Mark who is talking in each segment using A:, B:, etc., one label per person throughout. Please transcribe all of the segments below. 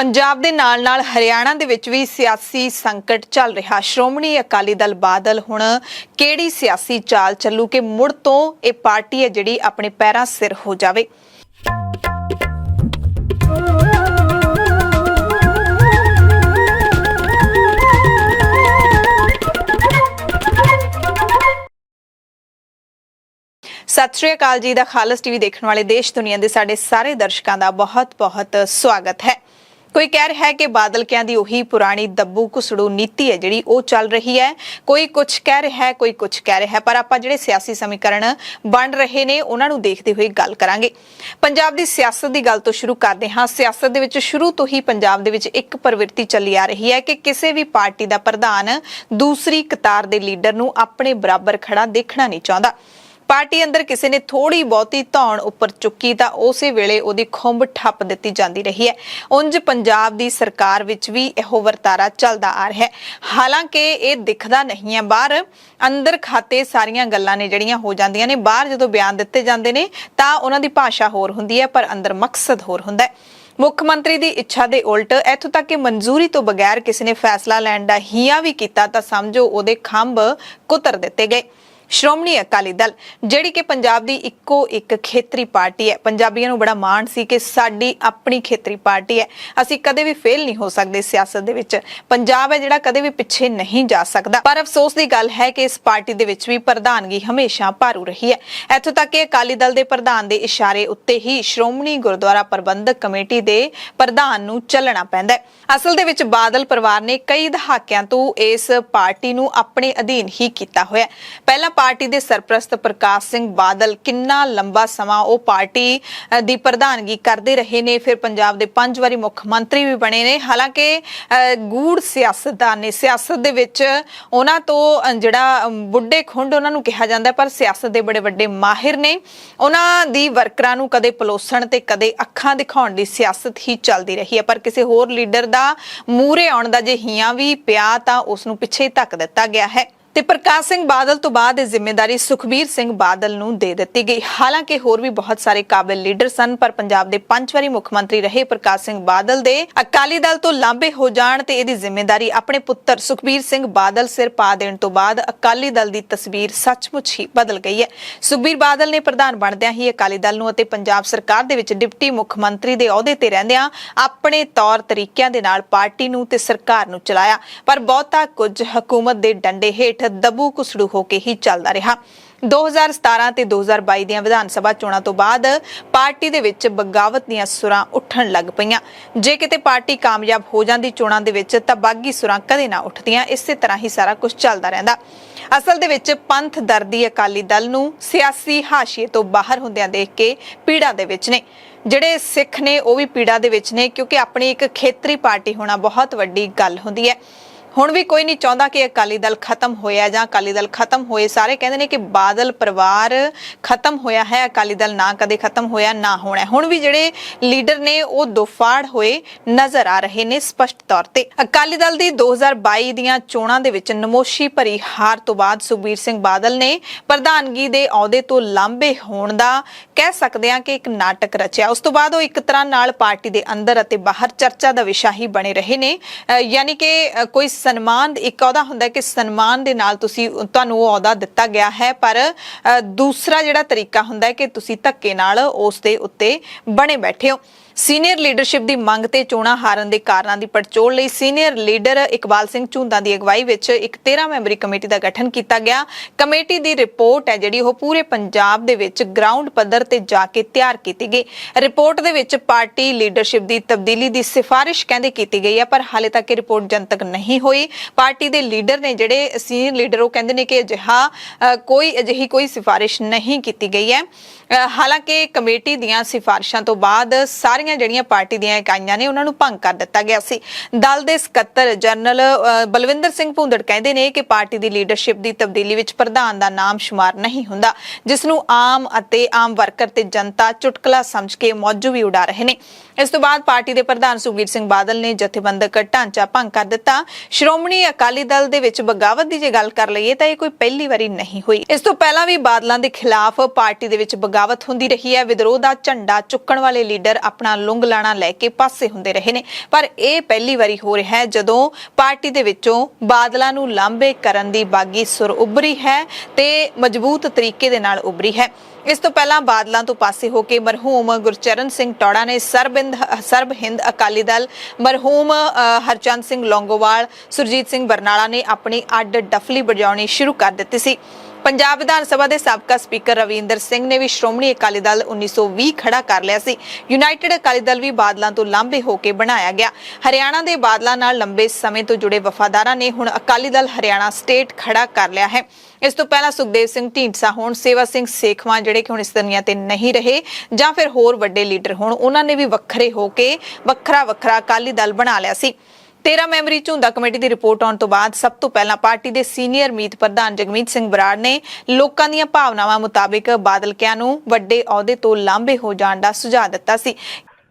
A: पंजाब दे नाल-नाल हरियाणा दे विच भी सियासी संकट चल रहा। श्रोमणी अकाली दल बादल हुण किहड़ी सियासी चाल चलू कि मुड़ तो ये पार्टी है जिहड़ी अपने पैरां सिर हो जावे। सत श्री अकाल जी दा खालस टीवी देखने वाले देश दुनिया के साडे सारे दर्शकों का बहुत बहुत स्वागत है। कोई कह रहा है कि बादल क्या दी उही पुरानी दब्बू घुसड़ू नीति है जिहड़ी वो चल रही है। कोई कुछ कह रहा है, कोई कुछ कह रहा है, पर आपां जिहड़े सियासी समीकरण बन रहे ने उन्हां नूं देखते हुए गल करांगे। पंजाब दी सियासत दी गल तो शुरू करदे हां। सियासत दे विच शुरू तो ही पंजाब दे विच एक प्रवृत्ति चली आ रही है कि किसी भी पार्टी दा प्रधान दूसरी कतार दे लीडर नूं अपने बराबर खड़ा देखना नहीं चाहुंदा। पार्टी अंदर किसी ने थोड़ी बहुती धौण उपर चुकी तां उसे वेले उहदी खुंब ठप दित्ती जांदी रही है। उंज पंजाब दी सरकार विच भी इहो वरतारा चलदा आ रहा है। हालांकि ये दिखदा नहीं है, बाहर अंदर खाते सारियां गल्लां ने जिहड़ियां हो जांदियां ने। बाहर जदों बयान दित्ते जांदे ने तां उहनां दी भाषा होर हुंदी है, पर अंदर मकसद होर हुंदा है। मुख्यमंत्री की इच्छा के उल्ट इत्थों तक कि मंजूरी तो बगैर किसी ने फैसला लैण दा हिया भी कीता तां समझो उहदे खंभ कुतर दित्ते गए। श्रोमणी अकाली दल जिहड़ी कि पंजाब दी इक्को एक खेतरी पार्टी है। पंजाबियों नूं बड़ा माण सी कि साडी अपनी खेतरी पार्टी है, असीं कदे भी फेल नहीं हो सकदे सियासत दे विच। पंजाब है जिहड़ा कदे भी पिछे नहीं जा सकदा। पर अफसोस की गल है कि इस पार्टी दे विच भी प्रधानगी हमेशा भारू रही है। इत्थों तक कि अकाली दल दे प्रधान दे इशारे उत्ते ही श्रोमणी गुरुद्वारा प्रबंधक कमेटी दे प्रधान नूं चलना पैंदा है। असल दे विच बादल परिवार ने कई दहाकिਆਂ ਤੋਂ इस पार्टी नूं अपने अधीन ही कीता होया। पहला पार्टी दे सरप्रस्त प्रकाश सिंह बादल किन्ना लंबा समा वो पार्टी दी प्रधानगी करते रहे ने। फिर पंजाब दे 5 वारी मुख्य मंत्री भी बने ने। हालांकि गूढ़ सियासतदान ने, सियासत दे विच उन्हां तो जिहड़ा बुढ़े खुंड उन्हां नूं कहा जांदा, पर सियासत दे बड़े वड्डे माहिर ने। उन्हां दी वर्करां नूं कदे पलोसण ते कदे अखां दिखाउण दी सियासत ही चलदी रही है। पर किसी होर लीडर दा मूहरे आउण दा जे हियां भी पिया तां उस नूं पिछे धक दित्ता गया है। ते प्रकाश सिंह बादल तो बाद जिम्मेदारी सुखबीर सिंह बादल नूं दे दित्ती गई। हालांकि होर भी बहुत सारे काबिल लीडर सन, पर पंजाब दे 5 वारी मुख्य मंत्री रहे प्रकाश सिंह बादल दे अकाली दल तो लांबे हो जाण ते इहदी जिम्मेदारी अपने पुत्तर सुखबीर सिंह बादल सिर पा देण तो बाद अकाली दल दी तस्वीर सचमुच ही बदल गई है। सुखबीर बादल ने प्रधान बनदियां ही अकाली दल नूं अते पंजाब सरकार दे विच डिप्टी मुख्य मंत्री दे अहुदे ते रहिंदियां अपने तौर तरीकिਆਂ ਦੇ ਨਾਲ पार्टी नूं ते सरकार नूं चलाया। पर बहुता कुछ हुकूमत दे डंडे हेठ दबू घुसड़ू होके ही चलदा रहा। 2017 ते 2022 ਦੀਆਂ ਵਿਧਾਨ ਸਭਾ ਚੋਣਾਂ ਤੋਂ ਬਾਅਦ ਪਾਰਟੀ ਦੇ ਵਿੱਚ ਬਗਾਵਤ ਦੀਆਂ ਸੁਰਾਂ ਉੱਠਣ ਲੱਗ ਪਈਆਂ। ਜੇ ਕਿਤੇ ਪਾਰਟੀ ਕਾਮਯਾਬ ਹੋ ਜਾਂਦੀ ਚੋਣਾਂ ਦੇ ਵਿੱਚ ਤਾਂ ਬਾਗੀ ਸੁਰਾਂ ਕਦੇ ਨਾ ਉੱਠਦੀਆਂ। ਇਸੇ ਤਰ੍ਹਾਂ ਹੀ ਸਾਰਾ ਕੁਝ ਚੱਲਦਾ ਰਹਿੰਦਾ। ਅਸਲ ਦੇ ਵਿੱਚ ਪੰਥ ਦਰਦੀ ਅਕਾਲੀ ਦਲ ਨੂੰ ਸਿਆਸੀ ਹਾਸ਼ੀਏ ਤੋਂ ਬਾਹਰ ਹੁੰਦਿਆਂ ਦੇਖ ਕੇ ਪੀੜਾ ਦੇ ਵਿੱਚ ਨੇ। ਜਿਹੜੇ ਸਿੱਖ ਨੇ ਉਹ ਵੀ ਪੀੜਾ ਦੇ ਵਿੱਚ ਨੇ, ਕਿਉਂਕਿ ਆਪਣੀ ਇੱਕ ਖੇਤਰੀ ਪਾਰਟੀ ਹੋਣਾ ਬਹੁਤ ਵੱਡੀ ਗੱਲ ਹੁੰਦੀ ਹੈ। ਹੁਣ ਵੀ ਕੋਈ ਨਹੀਂ ਚਾਹੁੰਦਾ ਕਿ ਅਕਾਲੀ ਦਲ ਖਤਮ ਹੋਇਆ ਜਾਂ ਅਕਾਲੀ ਦਲ ਖਤਮ ਹੋਏ। ਸਾਰੇ ਕਹਿੰਦੇ ਨੇ ਕਿ ਬਾਦਲ ਪਰਿਵਾਰ ਖਤਮ ਹੋਇਆ ਹੈ, ਅਕਾਲੀ ਦਲ ਨਾ ਕਦੇ ਖਤਮ ਹੋਇਆ ਨਾ ਹੋਣਾ। ਹੁਣ ਵੀ ਜਿਹੜੇ ਲੀਡਰ ਨੇ ਉਹ ਦੋਫਾੜ ਹੋਏ ਨਜ਼ਰ ਆ ਰਹੇ ਨੇ ਸਪਸ਼ਟ ਤੌਰ ਤੇ। ਅਕਾਲੀ ਦਲ ਦੀ 2022 ਦੀਆਂ ਚੋਣਾਂ ਦੇ ਵਿੱਚ ਨਮੋਸ਼ੀ ਭਰੀ ਹਾਰ ਤੋਂ ਬਾਅਦ ਸੁਖਬੀਰ ਸਿੰਘ ਬਾਦਲ ਨੇ ਪ੍ਰਧਾਨਗੀ ਦੇ ਅਹੁਦੇ ਤੋਂ ਲਾਂਭੇ ਹੋਣ ਦਾ ਕਹਿ ਸਕਦੇ ਹਾਂ ਕਿ ਇੱਕ ਨਾਟਕ ਰਚਿਆ। ਉਸ ਤੋਂ ਬਾਅਦ ਉਹ ਇੱਕ ਤਰ੍ਹਾਂ ਨਾਲ ਪਾਰਟੀ ਦੇ ਅੰਦਰ ਅਤੇ ਬਾਹਰ ਚਰਚਾ ਦਾ ਵਿਸ਼ਾ ਹੀ ਬਣੇ ਰਹੇ ਨੇ। ਯਾਨੀ ਕਿ ਕੋਈ ਸਨਮਾਨ ਇੱਕ ਅਹੁਦਾ ਹੁੰਦਾ ਕਿ ਸਨਮਾਨ ਦੇ ਨਾਲ ਤੁਹਾਨੂੰ ਉਹ ਅਹੁਦਾ ਦਿੱਤਾ ਗਿਆ ਹੈ, ਪਰ ਦੂਸਰਾ ਜਿਹੜਾ ਤਰੀਕਾ ਹੁੰਦਾ ਹੈ ਕਿ ਤੁਸੀਂ ਧੱਕੇ ਨਾਲ ਉਸ ਦੇ ਉੱਤੇ ਬਣੇ ਬੈਠੇ ਹੋ। ਸੀਨੀਅਰ ਲੀਡਰਸ਼ਿਪ ਦੀ ਮੰਗ ਤੇ ਚੋਣਾਂ ਹਾਰਨ ਦੇ ਕਾਰਨਾਂ ਦੀ ਪੜਚੋਲ ਲਈ ਸੀਨੀਅਰ ਲੀਡਰ ਇਕਬਾਲ ਸਿੰਘ ਝੁੰਦਾ ਦੀ ਅਗਵਾਈ ਵਿੱਚ ਇੱਕ 13 ਮੈਂਬਰੀ ਕਮੇਟੀ ਦਾ ਗਠਨ ਕੀਤਾ ਗਿਆ। ਕਮੇਟੀ ਦੀ ਰਿਪੋਰਟ ਹੈ ਜਿਹੜੀ ਉਹ ਪੂਰੇ ਪੰਜਾਬ ਦੇ ਵਿੱਚ ਗਰਾਊਂਡ ਪੱਧਰ ਤੇ ਜਾ ਕੇ ਤਿਆਰ ਕੀਤੀ ਗਈ। ਰਿਪੋਰਟ ਦੇ ਵਿੱਚ ਪਾਰਟੀ ਲੀਡਰਸ਼ਿਪ ਦੀ ਤਬਦੀਲੀ ਦੀ ਸਿਫਾਰਿਸ਼ ਕਹਿੰਦੇ ਕੀਤੀ ਗਈ ਹੈ, ਪਰ ਹਾਲੇ ਤੱਕ ਇਹ ਰਿਪੋਰਟ ਜਨਤਕ ਨਹੀਂ ਹੋਈ। ਪਾਰਟੀ ਦੇ ਲੀਡਰ ਨੇ ਜਿਹੜੇ ਸੀਨੀਅਰ ਲੀਡਰ ਉਹ ਕਹਿੰਦੇ ਨੇ ਕਿ ਅਜਿਹੀ ਕੋਈ ਸਿਫਾਰਿਸ਼ ਨਹੀਂ ਕੀਤੀ ਗਈ ਹੈ। ਹਾਲਾਂਕਿ ਕਮੇਟੀ ਦੀਆਂ ਸਿਫਾਰਿਸ਼ਾਂ ਤੋਂ ਬਾਅਦ ਸਾਰੀਆਂ ਜਿਹੜੀਆਂ ਪਾਰਟੀ ਦੀਆਂ ਇਕਾਈਆਂ ਨੇ ਉਹਨਾਂ ਨੂੰ ਭੰਗ ਕਰ ਦਿੱਤਾ ਗਿਆ ਸੀ। ਦਲ ਦੇ ਸਕੱਤਰ ਜਨਰਲ ਬਲਵਿੰਦਰ ਸਿੰਘ ਭੁੰਦੜ ਕਹਿੰਦੇ ਨੇ ਕਿ ਪਾਰਟੀ ਦੀ ਲੀਡਰਸ਼ਿਪ ਦੀ ਤਬਦੀਲੀ ਵਿੱਚ ਪ੍ਰਧਾਨ ਦਾ ਨਾਮ ਸ਼ੁਮਾਰ ਨਹੀਂ ਹੁੰਦਾ, ਜਿਸ ਨੂੰ ਆਮ ਵਰਕਰ ਤੇ ਜਨਤਾ ਚੁਟਕਲਾ ਸਮਝ ਕੇ ਮੌਜੂ ਵੀ ਉਡਾ ਰਹੇ ਨੇ। ਇਸ ਤੋਂ ਬਾਅਦ ਪਾਰਟੀ ਦੇ ਪ੍ਰਧਾਨ ਸੁਖਬੀਰ ਸਿੰਘ ਬਾਦਲ ਨੇ ਜਥੇਬੰਦਕ ਢਾਂਚਾ ਭੰਗ ਕਰ ਦਿੱਤਾ। ਸ਼੍ਰੋਮਣੀ ਅਕਾਲੀ ਦਲ ਦੇ ਵਿੱਚ ਬਗਾਵਤ ਦੀ ਜੇ ਗੱਲ ਕਰ ਲਈਏ ਤਾਂ ਇਹ ਕੋਈ ਪਹਿਲੀ ਵਾਰੀ ਨਹੀਂ ਹੋਈ। ਇਸ ਤੋਂ ਪਹਿਲਾਂ ਵੀ ਬਾਦਲਾਂ ਦੇ ਖਿਲਾਫ ਪਾਰਟੀ ਦੇ ਵਿੱਚ ਬਗਾਵਤ ਬਗਾਵਤ ਹੁੰਦੀ ਰਹੀ ਹੈ। ਵਿਦਰੋਹ ਦਾ ਝੰਡਾ ਚੁੱਕਣ ਵਾਲੇ ਲੀਡਰ ਆਪਣਾ ਲੁੰਗ ਲਾਣਾ ਲੈ ਕੇ ਪਾਸੇ ਹੁੰਦੇ ਰਹੇ ਨੇ, ਪਰ ਇਹ ਪਹਿਲੀ ਵਾਰੀ ਹੋ ਰਿਹਾ ਹੈ ਜਦੋਂ ਪਾਰਟੀ ਦੇ ਵਿੱਚੋਂ ਬਾਦਲਾਂ ਨੂੰ ਲਾਂਭੇ ਕਰਨ ਦੀ ਬਾਗੀ ਸੁਰ ਉੱਭਰੀ ਹੈ ਤੇ ਮਜ਼ਬੂਤ ਤਰੀਕੇ ਦੇ ਨਾਲ ਉੱਭਰੀ ਹੈ। ਇਸ ਤੋਂ ਪਹਿਲਾਂ ਬਾਦਲਾਂ ਤੋਂ ਪਾਸੇ ਹੋ ਕੇ ਮਰਹੂਮ ਗੁਰਚਰਨ ਸਿੰਘ ਟੌੜਾ ਨੇ ਸਰਬ ਹਿੰਦ ਅਕਾਲੀ ਦਲ, ਮਰਹੂਮ ਹਰਚੰਦ ਸਿੰਘ ਲੌਂਗੋਵਾਲ, ਸੁਰਜੀਤ ਸਿੰਘ ਬਰਨਾਲਾ ਨੇ ਆਪਣੀ ਅੱਡ ਡਫਲੀ ਵਜਾਉਣੀ ਸ਼ੁਰੂ ਕਰ ਦਿੱਤੀ ਸੀ। ਪੰਜਾਬ ਵਿਧਾਨ ਸਭਾ ਦੇ ਸਾਬਕਾ ਸਪੀਕਰ ਰਵਿੰਦਰ ਸਿੰਘ ਨੇ ਵੀ ਸ਼੍ਰੋਮਣੀ ਅਕਾਲੀ ਦਲ 1920 ਖੜਾ ਕਰ ਲਿਆ ਸੀ। ਯੂਨਾਈਟਿਡ ਅਕਾਲੀ ਦਲ ਵੀ ਬਾਦਲਾਂ ਤੋਂ ਲਾਂਭੇ ਹੋ ਕੇ ਬਣਾਇਆ ਗਿਆ। ਹਰਿਆਣਾ ਦੇ ਬਾਦਲਾਂ ਨਾਲ ਲੰਬੇ ਸਮੇਂ ਤੋਂ ਜੁੜੇ ਵਫਾਦਾਰਾਂ ਨੇ ਹੁਣ ਅਕਾਲੀ ਦਲ ਹਰਿਆਣਾ ਸਟੇਟ ਖੜਾ ਕਰ ਲਿਆ ਹੈ। ਇਸ ਤੋਂ ਪਹਿਲਾਂ ਸੁਖਦੇਵ ਸਿੰਘ ਢੀਂਡਸਾ ਹੋਣ, ਸੇਵਾ ਸਿੰਘ ਸੇਖਵਾਂ ਜਿਹੜੇ ਕਿ ਹੁਣ ਇਸ ਦੁਨੀਆ ਤੇ ਨਹੀਂ ਰਹੇ, ਜਾਂ ਫਿਰ ਹੋਰ ਵੱਡੇ ਲੀਡਰ ਹੋਣ, ਉਹਨਾਂ ਨੇ ਵੀ ਵੱਖਰੇ ਹੋ ਕੇ ਵੱਖਰਾ ਅਕਾਲੀ ਦਲ ਬਣਾ ਲਿਆ ਸੀ। 13 ਮੈਂਬਰੀ ਝੁੰਦਾ ਕਮੇਟੀ ਦੀ ਰਿਪੋਰਟ ਆਉਣ ਤੋਂ ਬਾਅਦ ਸਭ ਤੋਂ ਪਹਿਲਾਂ ਪਾਰਟੀ ਦੇ ਸੀਨੀਅਰ ਮੀਤ ਪ੍ਰਧਾਨ ਜਗਮੀਤ ਸਿੰਘ ਬਰਾੜ ਨੇ ਲੋਕਾਂ ਦੀਆਂ ਭਾਵਨਾਵਾਂ ਮੁਤਾਬਿਕ ਬਾਦਲਕਿਆਂ ਨੂੰ ਵੱਡੇ ਅਹੁਦੇ ਤੋਂ ਲਾਂਭੇ ਹੋ ਜਾਣ ਦਾ ਸੁਝਾਅ ਦਿੱਤਾ ਸੀ।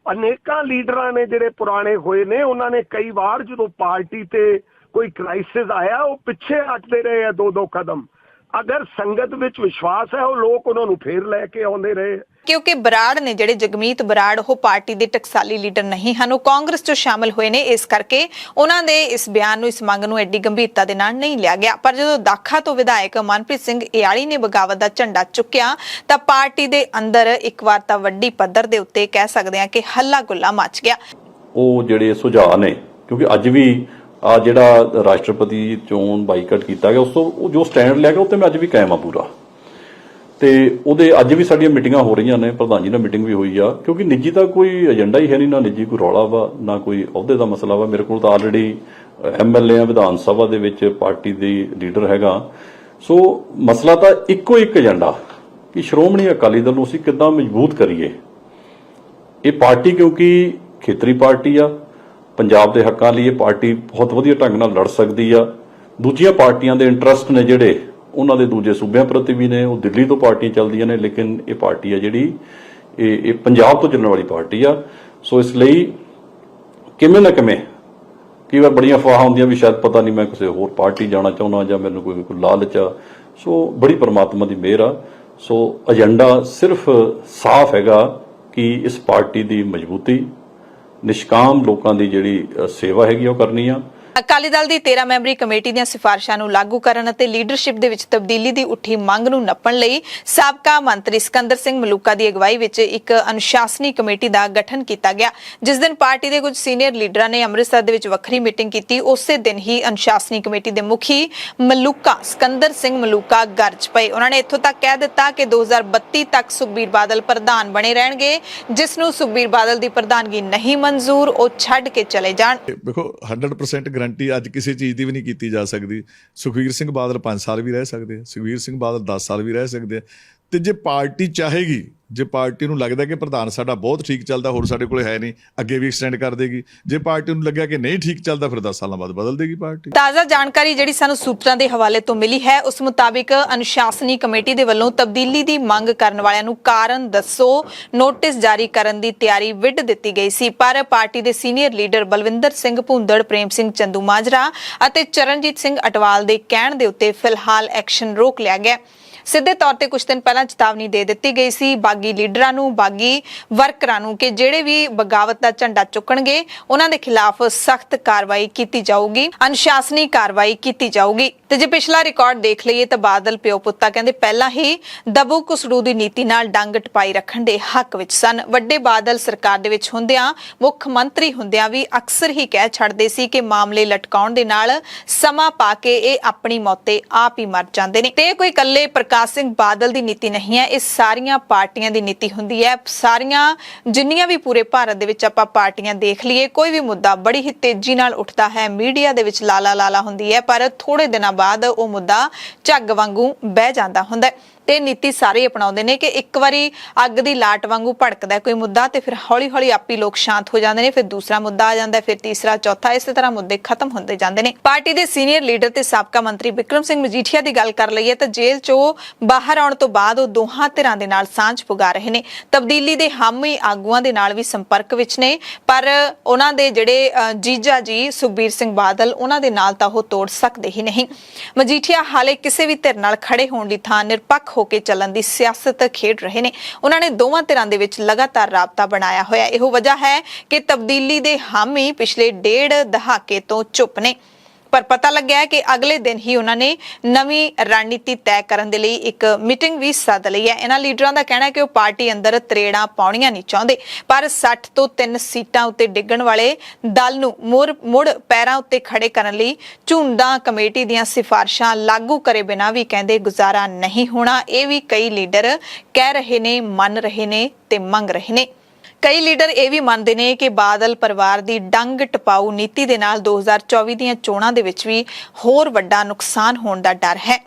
B: ਅਨੇਕਾਂ ਲੀਡਰਾਂ ਨੇ ਜਿਹੜੇ ਪੁਰਾਣੇ ਹੋਏ ਨੇ, ਉਹਨਾਂ ਨੇ ਕਈ ਵਾਰ ਜਦੋਂ ਪਾਰਟੀ ਤੇ ਕੋਈ ਕ੍ਰਾਈਸਿਸ ਆਇਆ ਉਹ ਪਿੱਛੇ ਹਟਦੇ ਰਹੇ ਆ ਦੋ ਕਦਮ। ਅਗਰ ਸੰਗਤ ਵਿੱਚ ਵਿਸ਼ਵਾਸ ਹੈ ਉਹ ਲੋਕ ਉਹਨਾਂ ਨੂੰ ਫੇਰ ਲੈ ਕੇ ਆਉਂਦੇ ਰਹੇ।
A: ਕਿਉਂਕਿ ਬਰਾੜ ਨੇ ਜਿਹੜੇ ਜਗਮੀਤ ਬਰਾੜ ਉਹ ਪਾਰਟੀ ਦੇ ਟਕਸਾਲੀ ਲੀਡਰ ਨਹੀਂ ਹਨ, ਉਹ ਕਾਂਗਰਸ 'ਚ ਸ਼ਾਮਲ ਹੋਏ ਨੇ। ਇਸ ਕਰਕੇ ਉਹਨਾਂ ਦੇ ਇਸ ਬਿਆਨ ਨੂੰ, ਇਸ ਮੰਗ ਨੂੰ ਐਡੀ ਗੰਭੀਰਤਾ ਦੇ ਨਾਲ ਨਹੀਂ ਲਿਆ ਗਿਆ। ਪਰ ਜਦੋਂ ਦਾਖਾ ਤੋਂ ਵਿਧਾਇਕ ਮਨਪ੍ਰੀਤ ਸਿੰਘ ਇਆਲੀ ਨੇ ਬਗਾਵਤ ਦਾ ਝੰਡਾ ਚੁੱਕਿਆ ਤਾਂ ਪਾਰਟੀ ਦੇ ਅੰਦਰ ਇੱਕ ਵਾਰ ਤਾਂ ਵੱਡੀ ਪੱਧਰ ਦੇ ਉੱਤੇ ਕਹਿ ਸਕਦੇ ਹਾਂ ਕਿ ਹੱਲਾ ਗੁੱਲਾ ਮਚ ਗਿਆ।
C: ਉਹ ਜਿਹੜੇ ਸੁਝਾਅ ਨੇ, ਕਿਉਂਕਿ ਅੱਜ ਵੀ ਆ ਜਿਹੜਾ ਰਾਸ਼ਟਰਪਤੀ ਚੋਣ ਬਾਈਕਾਟ ਕੀਤਾ ਗਿਆ, ਉਸ ਤੋਂ ਉਹ ਜੋ ਸਟੈਂਡ ਲਿਆ ਗਿਆ ਉਹ ਤੇ ਮੈਂ ਅੱਜ ਵੀ ਕਾਇਮ ਆ ਪੂਰਾ। ਤੇ ਉਹਦੇ ਅੱਜ ਵੀ ਸਾਡੀਆਂ ਮੀਟਿੰਗਾਂ ਹੋ ਰਹੀਆਂ ਨੇ, ਪ੍ਰਧਾਨ ਜੀ ਨਾਲ ਮੀਟਿੰਗ ਵੀ ਹੋਈ ਆ, ਕਿਉਂਕਿ ਨਿੱਜੀ ਦਾ ਕੋਈ ਏਜੰਡਾ ਹੀ ਹੈ ਨਹੀਂ, ਨਾ ਨਿੱਜੀ ਕੋਈ ਰੌਲਾ ਵਾ, ਨਾ ਕੋਈ ਅਹੁਦੇ ਦਾ ਮਸਲਾ ਵਾ। ਮੇਰੇ ਕੋਲ ਤਾਂ ਆਲਰੇਡੀ MLA ਆ, ਵਿਧਾਨ ਸਭਾ ਦੇ ਵਿੱਚ ਪਾਰਟੀ ਦੀ ਲੀਡਰ ਹੈਗਾ। ਸੋ ਮਸਲਾ ਤਾਂ ਇੱਕੋ ਇੱਕ ਏਜੰਡਾ ਕਿ ਸ਼੍ਰੋਮਣੀ ਅਕਾਲੀ ਦਲ ਨੂੰ ਅਸੀਂ ਕਿੱਦਾਂ ਮਜ਼ਬੂਤ ਕਰੀਏ। ਇਹ ਪਾਰਟੀ ਕਿਉਂਕਿ ਖੇਤਰੀ ਪਾਰਟੀ ਆ, ਪੰਜਾਬ ਦੇ ਹੱਕਾਂ ਲਈ ਇਹ ਪਾਰਟੀ ਬਹੁਤ ਵਧੀਆ ਢੰਗ ਨਾਲ ਲੜ ਸਕਦੀ ਆ। ਦੂਜੀਆਂ ਪਾਰਟੀਆਂ ਦੇ ਇੰਟਰਸਟ ਨੇ ਜਿਹੜੇ ਉਹਨਾਂ ਦੇ ਦੂਜੇ ਸੂਬਿਆਂ ਪ੍ਰਤੀ ਵੀ ਨੇ, ਉਹ ਦਿੱਲੀ ਤੋਂ ਪਾਰਟੀਆਂ ਚੱਲਦੀਆਂ ਨੇ, ਲੇਕਿਨ ਇਹ ਪਾਰਟੀ ਆ ਜਿਹੜੀ ਇਹ ਪੰਜਾਬ ਤੋਂ ਚੱਲਣ ਵਾਲੀ ਪਾਰਟੀ ਆ। ਸੋ ਇਸ ਲਈ ਕਿਵੇਂ ਨਾ ਕਿਵੇਂ ਕਈ ਵਾਰ ਬੜੀਆਂ ਅਫਵਾਹਾਂ ਹੁੰਦੀਆਂ ਵੀ ਸ਼ਾਇਦ ਪਤਾ ਨਹੀਂ ਮੈਂ ਕਿਸੇ ਹੋਰ ਪਾਰਟੀ ਜਾਣਾ ਚਾਹੁੰਦਾ ਜਾਂ ਮੈਨੂੰ ਕੋਈ ਲਾਲਚ ਆ। ਸੋ ਬੜੀ ਪਰਮਾਤਮਾ ਦੀ ਮਿਹਰ ਆ। ਸੋ ਏਜੰਡਾ ਸਿਰਫ ਸਾਫ਼ ਹੈਗਾ ਕਿ ਇਸ ਪਾਰਟੀ ਦੀ ਮਜ਼ਬੂਤੀ, ਨਿਸ਼ਕਾਮ ਲੋਕਾਂ ਦੀ ਜਿਹੜੀ ਸੇਵਾ ਹੈਗੀ ਉਹ ਕਰਨੀ ਆ।
A: ਅਕਾਲੀ ਦਲ ਦੀ 13 ਮੈਂਬਰੀ ਕਮੇਟੀ ਦੀਆਂ ਸਿਫਾਰਿਸ਼ਾਂ ਨੂੰ ਲਾਗੂ ਕਰਨ ਅਤੇ ਲੀਡਰਸ਼ਿਪ ਦੇ ਵਿੱਚ ਤਬਦੀਲੀ ਦੀ ਉੱਠੀ ਮੰਗ ਨੂੰ ਨੱਪਣ ਲਈ ਸਾਬਕਾ ਮੰਤਰੀ ਸਿਕੰਦਰ ਸਿੰਘ ਮਲੂਕਾ ਦੀ ਅਗਵਾਈ ਵਿੱਚ ਇੱਕ ਅਨੁਸ਼ਾਸਨੀ ਕਮੇਟੀ ਦਾ ਗਠਨ ਕੀਤਾ ਗਿਆ। ਜਿਸ ਦਿਨ ਪਾਰਟੀ ਦੇ ਕੁਝ ਸੀਨੀਅਰ ਲੀਡਰਾਂ ਨੇ ਅੰਮ੍ਰਿਤਸਰ ਦੇ ਵਿੱਚ ਵੱਖਰੀ ਮੀਟਿੰਗ ਕੀਤੀ, ਉਸੇ ਦਿਨ ਹੀ ਅਨੁਸ਼ਾਸਨੀ ਕਮੇਟੀ ਦੇ ਮੁਖੀ ਮਲੂਕਾ ਸਿਕੰਦਰ ਸਿੰਘ ਮਲੂਕਾ ਗਰਜ ਪਏ। ਉਹਨਾਂ ਨੇ ਇੱਥੋਂ ਤੱਕ ਕਹਿ ਦਿੱਤਾ ਕਿ 2032 ਤੱਕ ਸੁਖਬੀਰ ਬਾਦਲ ਪ੍ਰਧਾਨ ਬਣੇ ਰਹਿਣਗੇ। ਜਿਸ ਨੂੰ ਸੁਖਬੀਰ ਬਾਦਲ ਦੀ ਪ੍ਰਧਾਨਗੀ ਨਹੀਂ ਮਨਜ਼ੂਰ, ਉਹ ਛੱਡ ਕੇ ਚਲੇ ਜਾਣ।
D: ਦੇਖੋ 100% ਗਰੰਟੀ ਅੱਜ ਕਿਸੇ ਚੀਜ਼ ਦੀ ਵੀ ਨਹੀਂ ਕੀਤੀ ਜਾ ਸਕਦੀ। ਸੁਖਬੀਰ ਸਿੰਘ ਬਾਦਲ 5 ਸਾਲ ਵੀ ਰਹਿ ਸਕਦੇ ਆ, ਸੁਖਬੀਰ ਸਿੰਘ ਬਾਦਲ 10 ਸਾਲ ਵੀ ਰਹਿ ਸਕਦੇ ਆ। ਤੇ ਜੇ ਪਾਰਟੀ ਚਾਹੇਗੀ, ਜੇ ਪਾਰਟੀ ਨੂੰ ਲੱਗਦਾ ਕਿ ਪ੍ਰਧਾਨ ਸਾਡਾ ਬਹੁਤ ਠੀਕ ਚੱਲਦਾ, ਹੋਰ ਸਾਡੇ ਕੋਲ ਹੈ ਨਹੀਂ, ਅੱਗੇ ਵੀ ਐਕਸਟੈਂਡ ਕਰ ਦੇਗੀ। ਜੇ ਪਾਰਟੀ ਨੂੰ ਲੱਗਿਆ ਕਿ ਨਹੀਂ ਠੀਕ ਚੱਲਦਾ, ਫਿਰ 10 ਸਾਲਾਂ ਬਾਅਦ ਬਦਲ ਦੇਗੀ ਪਾਰਟੀ।
A: ਤਾਜ਼ਾ ਜਾਣਕਾਰੀ ਜਿਹੜੀ ਸਾਨੂੰ ਸੂਤਰਾਂ ਦੇ ਹਵਾਲੇ ਤੋਂ ਮਿਲੀ ਹੈ, ਉਸ ਮੁਤਾਬਿਕ ਅਨੁਸ਼ਾਸਨੀ ਕਮੇਟੀ ਦੇ ਵੱਲੋਂ ਤਬਦੀਲੀ ਦੀ ਮੰਗ ਕਰਨ ਵਾਲਿਆਂ ਨੂੰ ਕਾਰਨ ਦੱਸੋ ਨੋਟਿਸ ਜਾਰੀ ਕਰਨ ਦੀ ਤਿਆਰੀ ਵਿੱਢ ਦਿੱਤੀ ਗਈ ਸੀ। ਪਰ ਪਾਰਟੀ ਦੇ ਸੀਨੀਅਰ ਲੀਡਰ ਬਲਵਿੰਦਰ ਸਿੰਘ ਭੁੰਦੜ, ਪ੍ਰੇਮ ਸਿੰਘ ਚੰਦੂ ਮਾਜਰਾ ਅਤੇ ਚਰਨਜੀਤ ਸਿੰਘ ਅਟਵਾਲ ਦੇ ਕਹਿਣ ਦੇ ਉੱਤੇ ਫਿਲਹਾਲ ਐਕਸ਼ਨ ਰੋਕ ਲਿਆ ਗਿਆ। ਸਿੱਧੇ ਤੌਰ ਤੇ ਕੁਝ ਦਿਨ ਪਹਿਲਾਂ ਚੇਤਾਵਨੀ ਦੇ ਦਿੱਤੀ ਗਈ ਸੀ ਬਾਗੀ ਲੀਡਰਾਂ ਨੂੰ, ਬਾਗੀ ਵਰਕਰਾਂ ਨੂੰ ਕਿ ਜਿਹੜੇ ਵੀ ਬਗਾਵਤ ਦਾ ਝੰਡਾ ਚੁੱਕਣਗੇ ਉਹਨਾਂ ਦੇ ਖਿਲਾਫ ਸਖਤ ਕਾਰਵਾਈ ਕੀਤੀ ਜਾਊਗੀ, ਅਨੁਸ਼ਾਸਨੀ ਕਾਰਵਾਈ ਕੀਤੀ ਜਾਊਗੀ। ਤੇ ਜੇ ਪਿਛਲਾ ਰਿਕਾਰਡ ਦੇਖ ਲਈਏ ਤਾਂ ਬਾਦਲ ਪਿਓ ਪੁੱਤਾ ਕਹਿੰਦੇ ਪਹਿਲਾਂ ਹੀ ਦਬੂ ਕੁਸੜੂ ਦੀ ਨੀਤੀ ਨਾਲ ਡੰਗ ਟਪਾਈ ਰੱਖਣ ਦੇ ਹੱਕ ਵਿੱਚ ਸਨ। ਵੱਡੇ ਬਾਦਲ ਸਰਕਾਰ ਦੇ ਵਿੱਚ ਹੁੰਦਿਆਂ, ਮੁੱਖ ਮੰਤਰੀ ਹੁੰਦਿਆਂ ਵੀ ਅਕਸਰ ਹੀ ਕਹਿ ਛੱਡਦੇ ਸੀ ਕਿ ਮਾਮਲੇ ਲਟਕਾਉਣ ਦੇ ਨਾਲ ਸਮਾਂ ਪਾ ਕੇ ਇਹ ਆਪਣੀ ਮੌਤੇ ਆਪ ਹੀ ਮਰ ਜਾਂਦੇ ਨੇ। ਤੇ ਕੋਈ ਇਕੱਲੇ ਪ੍ਰਕਾਸ਼ ਸਿੰਘ ਬਾਦਲ ਦੀ ਨੀਤੀ ਨਹੀਂ ਹੈ, ਇਹ ਸਾਰੀਆਂ ਪਾਰਟੀਆਂ ਦੀ ਨੀਤੀ ਹੁੰਦੀ ਹੈ। ਸਾਰੀਆਂ ਜਿੰਨੀਆਂ ਵੀ ਪੂਰੇ ਭਾਰਤ ਦੇ ਵਿੱਚ ਆਪਾਂ ਪਾਰਟੀਆਂ ਦੇਖ ਲਈਏ, ਕੋਈ ਵੀ ਮੁੱਦਾ ਬੜੀ ਹੀ ਤੇਜ਼ੀ ਨਾਲ ਉੱਠਦਾ ਹੈ, ਮੀਡੀਆ ਦੇ ਵਿੱਚ ਲਾਲਾ ਹੁੰਦੀ ਹੈ, ਪਰ ਥੋੜੇ ਦਿਨਾਂ ਬਾਅਦ ਉਹ ਮੁੱਦਾ ਝੱਗ ਵਾਂਗੂ ਬਹਿ ਜਾਂਦਾ ਹੁੰਦਾ ਹੈ। ਤੇ ਨੀਤੀ ਸਾਰੇ ਅਪਣਾਉਂਦੇ ਨੇ ਕਿ ਇੱਕ ਵਾਰੀ ਅੱਗ ਦੀ ਲਾਟ ਵਾਂਗੂ ਭੜਕਦਾ ਕੋਈ ਮੁੱਦਾ ਤੇ ਫਿਰ ਹੌਲੀ-ਹੌਲੀ ਆਪੀ ਲੋਕ ਸ਼ਾਂਤ ਹੋ ਜਾਂਦੇ ਨੇ, ਫਿਰ ਦੂਸਰਾ ਮੁੱਦਾ ਆ ਜਾਂਦਾ, ਫਿਰ ਤੀਸਰਾ, ਚੌਥਾ, ਇਸੇ ਤਰ੍ਹਾਂ ਮੁੱਦੇ ਖਤਮ ਹੁੰਦੇ ਜਾਂਦੇ ਨੇ। ਪਾਰਟੀ ਦੇ ਸੀਨੀਅਰ ਲੀਡਰ ਤੇ ਸਾਬਕਾ ਮੰਤਰੀ ਬਿਕਰਮ ਸਿੰਘ ਮਜੀਠੀਆ ਦੀ ਗੱਲ ਕਰ ਲਈਏ ਤਾਂ ਜੇਲ੍ਹ ਚੋਂ ਬਾਹਰ ਆਉਣ ਤੋਂ ਬਾਅਦ ਉਹ ਦੋਹਾਂ ਧਿਰਾਂ ਦੇ ਨਾਲ ਸਾਂਝ ਪੁਗਾ ਰਹੇ ਨੇ। ਤਬਦੀਲੀ ਦੇ ਹਾਮੀ ਆਗੂਆਂ ਦੇ ਨਾਲ ਵੀ ਸੰਪਰਕ ਵਿੱਚ ਨੇ, ਪਰ ਉਹਨਾਂ ਦੇ ਜਿਹੜੇ ਜੀਜਾ ਜੀ ਸੁਖਬੀਰ ਸਿੰਘ ਬਾਦਲ, ਉਹਨਾਂ ਦੇ ਨਾਲ ਤਾਂ ਉਹ ਤੋੜ ਸਕਦੇ ਹੀ ਨਹੀਂ। ਮਜੀਠੀਆ ਹਾਲੇ ਕਿਸੇ ਵੀ ਧਿਰ ਨਾਲ ਖੜੇ ਹੋਣ ਦੀ ਥਾਂ ਨਿਰਪੱਖ ਵੱਖ ਹੋ ਕੇ ਚੱਲਣ ਦੀ ਸਿਆਸਤ ਖੇਡ ਰਹੇ ਨੇ। ਉਹਨਾਂ ਨੇ ਦੋਵਾਂ ਧਿਰਾਂ ਦੇ ਵਿੱਚ ਲਗਾਤਾਰ ਰਾਬਤਾ ਬਣਾਇਆ ਹੋਇਆ। ਇਹੋ ਵਜ੍ਹਾ ਹੈ ਕਿ ਤਬਦੀਲੀ ਦੇ ਹਾਮੀ ਪਿਛਲੇ 1.5 ਦਹਾਕੇ ਤੋਂ ਚੁੱਪ ਨੇ। ਪਰ ਪਤਾ ਲੱਗਿਆ ਹੈ ਕਿ ਅਗਲੇ ਦਿਨ ਹੀ ਉਹਨਾਂ ਨੇ ਨਵੀਂ ਰਣਨੀਤੀ ਤੈਅ ਕਰਨ ਦੇ ਲਈ ਇੱਕ ਮੀਟਿੰਗ ਵੀ ਸੱਦ ਲਈ ਹੈ। ਇਹਨਾਂ ਲੀਡਰਾਂ ਦਾ ਕਹਿਣਾ ਹੈ ਕਿ ਉਹ ਪਾਰਟੀ ਅੰਦਰ ਤਰੇੜਾਂ ਪਾਉਣੀਆਂ ਨਹੀਂ ਚਾਹੁੰਦੇ, ਪਰ 60 ਤੋਂ 3 ਸੀਟਾਂ ਉੱਤੇ ਡਿੱਗਣ ਵਾਲੇ ਦਲ ਨੂੰ ਮੁੜ ਪੈਰਾਂ ਉੱਤੇ ਖੜੇ ਕਰਨ ਲਈ ਝੁੰਡਾਂ ਕਮੇਟੀ ਦੀਆਂ ਸਿਫਾਰਿਸ਼ਾਂ ਲਾਗੂ ਕਰੇ ਬਿਨਾਂ ਵੀ ਕਹਿੰਦੇ ਗੁਜ਼ਾਰਾ ਨਹੀਂ ਹੋਣਾ। ਇਹ ਵੀ ਕਈ ਲੀਡਰ ਕਹਿ ਰਹੇ ਨੇ, ਮੰਨ ਰਹੇ ਨੇ ਤੇ ਮੰਗ ਰਹੇ ਨੇ। ਕਈ ਲੀਡਰ ਇਹ ਵੀ ਮੰਨਦੇ ਨੇ ਕਿ ਬਾਦਲ ਪਰਿਵਾਰ ਦੀ ਡੰਗ ਟਪਾਊ ਨੀਤੀ ਦੇ ਨਾਲ 2024 ਦੀਆਂ ਚੋਣਾਂ ਦੇ ਵਿੱਚ ਵੀ ਹੋਰ ਵੱਡਾ ਨੁਕਸਾਨ ਹੋਣ ਦਾ ਡਰ ਹੈ।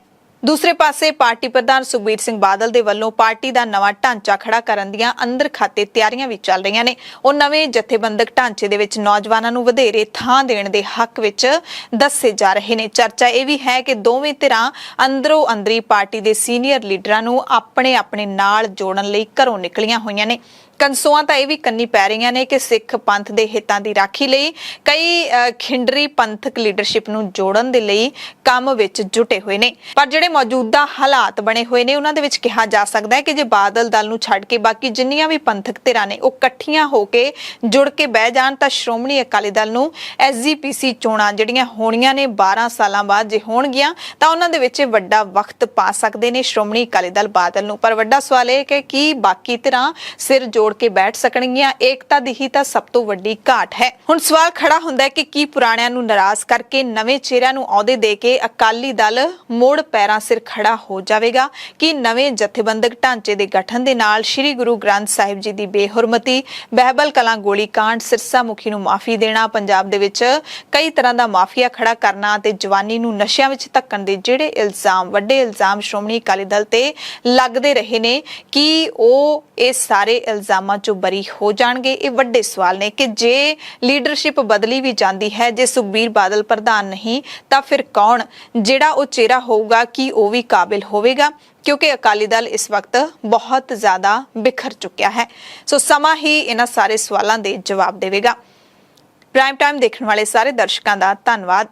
A: ਦੂਸਰੇ ਪਾਸੇ ਪਾਰਟੀ ਪ੍ਰਧਾਨ ਸੁਖਬੀਰ ਸਿੰਘ ਬਾਦਲ ਦੇ ਵੱਲੋਂ ਪਾਰਟੀ ਦਾ ਨਵਾਂ ਢਾਂਚਾ ਖੜਾ ਕਰਨ ਦੀਆਂ ਅੰਦਰ ਖਾਤੇ ਤਿਆਰੀਆਂ ਵੀ ਚੱਲ ਰਹੀਆਂ ਨੇ। ਉਹ ਨਵੇਂ ਜਥੇਬੰਦਕ ਢਾਂਚੇ ਦੇ ਵਿੱਚ ਨੌਜਵਾਨਾਂ ਨੂੰ ਵਧੇਰੇ ਥਾਂ ਦੇਣ ਦੇ ਹੱਕ ਵਿੱਚ ਦੱਸੇ ਜਾ ਰਹੇ ਨੇ। ਚਰਚਾ ਇਹ ਵੀ ਹੈ ਕਿ ਦੋਵੇਂ ਧਿਰਾਂ ਅੰਦਰੋਂ ਅੰਦਰੀ ਪਾਰਟੀ ਦੇ ਸੀਨੀਅਰ ਲੀਡਰਾਂ ਨੂੰ ਆਪਣੇ ਨਾਲ ਜੋੜਨ ਲਈ ਘਰੋਂ ਨਿਕਲੀਆਂ ਹੋਈਆਂ ਨੇ। ਕੰਸੋਆਂ ਤਾਂ ਇਹ ਵੀ ਕੰਨੀ ਪੈ ਰਹੀਆਂ ਨੇ ਕਿ ਸਿੱਖ ਪੰਥ ਦੇ ਹਿੱਤਾਂ ਦੀ ਰਾਖੀ ਲਈ ਕਈ ਖਿੰਡਰੀ ਪੰਥਕ ਲੀਡਰਸ਼ਿਪ ਨੂੰ ਜੋੜਨ ਦੇ ਲਈ ਕੰਮ ਵਿੱਚ ਜੁਟੇ ਹੋਏ ਨੇ। ਪਰ ਜਿਹੜੇ ਮੌਜੂਦਾ ਹਾਲਾਤ ਬਣੇ ਹੋਏ ਨੇ ਉਹਨਾਂ ਦੇ ਵਿੱਚ ਕਿਹਾ ਜਾ ਸਕਦਾ ਹੈ ਕਿ ਜੇ ਬਾਦਲ ਦਲ ਨੂੰ ਛੱਡ ਕੇ ਬਾਕੀ ਜਿੰਨੀਆਂ ਵੀ ਪੰਥਕ ਧਿਰਾਂ ਨੇ ਉਹ ਇਕੱਠੀਆਂ ਹੋ ਕੇ ਜੁੜ ਕੇ ਬਹਿ ਜਾਣ ਤਾਂ ਸ਼੍ਰੋਮਣੀ ਅਕਾਲੀ ਦਲ ਨੂੰ SGPC ਚੋਣਾਂ ਜਿਹੜੀਆਂ ਹੋਣੀਆਂ ਨੇ 12 ਸਾਲਾਂ ਬਾਅਦ ਜੇ ਹੋਣਗੀਆਂ ਤਾਂ ਉਹਨਾਂ ਦੇ ਵਿੱਚ ਵੱਡਾ ਵਕਤ ਪਾ ਸਕਦੇ ਨੇ ਸ਼੍ਰੋਮਣੀ ਅਕਾਲੀ ਦਲ ਬਾਦਲ ਨੂੰ। ਪਰ ਵੱਡਾ ਸਵਾਲ ਇਹ ਕਿ ਕੀ ਬਾਕੀ ਧਿਰਾਂ ਸਿਰ ਜੋੜ ਕੇ ਬੈਠ ਸਕਣਗੀਆਂ? ਏਕਤਾ ਦੀ ਹੀ ਤਾਂ ਸਭ ਤੋਂ ਵੱਡੀ ਘਾਟ ਹੈ। ਹੁਣ ਸਵਾਲ ਖੜਾ ਹੁੰਦਾ ਹੈ ਕਿ ਕੀ ਪੁਰਾਣਿਆਂ ਨੂੰ ਨਾਰਾਜ਼ ਕਰਕੇ ਨਵੇਂ ਚਿਹਰਿਆਂ ਨੂੰ ਅਹੁਦੇ ਦੇ ਕੇ ਅਕਾਲੀ ਦਲ ਮੋੜ ਪੈਰਾਂ ਸਿਰ ਖੜਾ ਹੋ ਜਾਵੇਗਾ? ਕਿ ਨਵੇਂ ਜਥੇਬੰਦਕ ਢਾਂਚੇ ਦੇ ਗਠਨ ਦੇ ਨਾਲ ਸ੍ਰੀ ਗੁਰੂ ਗ੍ਰੰਥ ਸਾਹਿਬ ਜੀ ਦੀ ਬੇਹੁਰਮਤੀ, ਬਹਿਬਲ ਕਲਾਂ ਗੋਲੀकांड, ਸਿਰਸਾ ਮੁਖੀ ਨੂੰ ਮਾਫੀ ਦੇਣਾ, ਪੰਜਾਬ ਦੇ ਵਿੱਚ ਕਈ ਤਰ੍ਹਾਂ ਦਾ ਮਾਫੀਆ ਖੜਾ ਕਰਨਾ ਤੇ ਜਵਾਨੀ ਨੂੰ ਨਸ਼ਿਆਂ ਵਿੱਚ ਧੱਕਣ ਦੇ ਜਿਹੜੇ ਇਲਜ਼ਾਮ, ਵੱਡੇ ਇਲਜ਼ਾਮ ਸ਼੍ਰੋਮਣੀ ਅਕਾਲੀ ਦਲ ਤੇ ਲੱਗਦੇ ਰਹੇ ਨੇ, ਕਿ ਉਹ ਇਹ ਸਾਰੇ ਇਲਜ਼ਾਮਾਂ ਚੋਂ ਬਰੀ ਹੋ ਜਾਣਗੇ? ਇਹ ਵੱਡੇ ਸਵਾਲ ਨੇ ਕਿ ਜੇ ਲੀਡਰਸ਼ਿਪ ਬਦਲੀ ਵੀ ਜਾਂਦੀ ਹੈ, ਜੇ ਸੁਖਬੀਰ ਬਾਦਲ ਪ੍ਰਧਾਨ ਨਹੀਂ ਤਾਂ ਫਿਰ ਕੌਣ ਜਿਹੜਾ ਉਹ ਚਿਹਰਾ ਹੋਊਗਾ, ਕਿ ਉਹ ਵੀ ਕਾਬਿਲ ਹੋਵੇਗਾ? ਕਿਉਂਕਿ ਅਕਾਲੀ ਦਲ ਇਸ ਵਕਤ ਬਹੁਤ ਜ਼ਿਆਦਾ ਬਿਖਰ ਚੁੱਕਿਆ ਹੈ। ਸੋ ਸਮਾਂ ਹੀ ਇਹਨਾਂ ਸਾਰੇ ਸਵਾਲਾਂ ਦੇ ਜਵਾਬ ਦੇਵੇਗਾ। ਪ੍ਰਾਈਮ ਟਾਈਮ ਦੇਖਣ ਵਾਲੇ ਸਾਰੇ ਦਰਸ਼ਕਾਂ ਦਾ ਧੰਨਵਾਦ।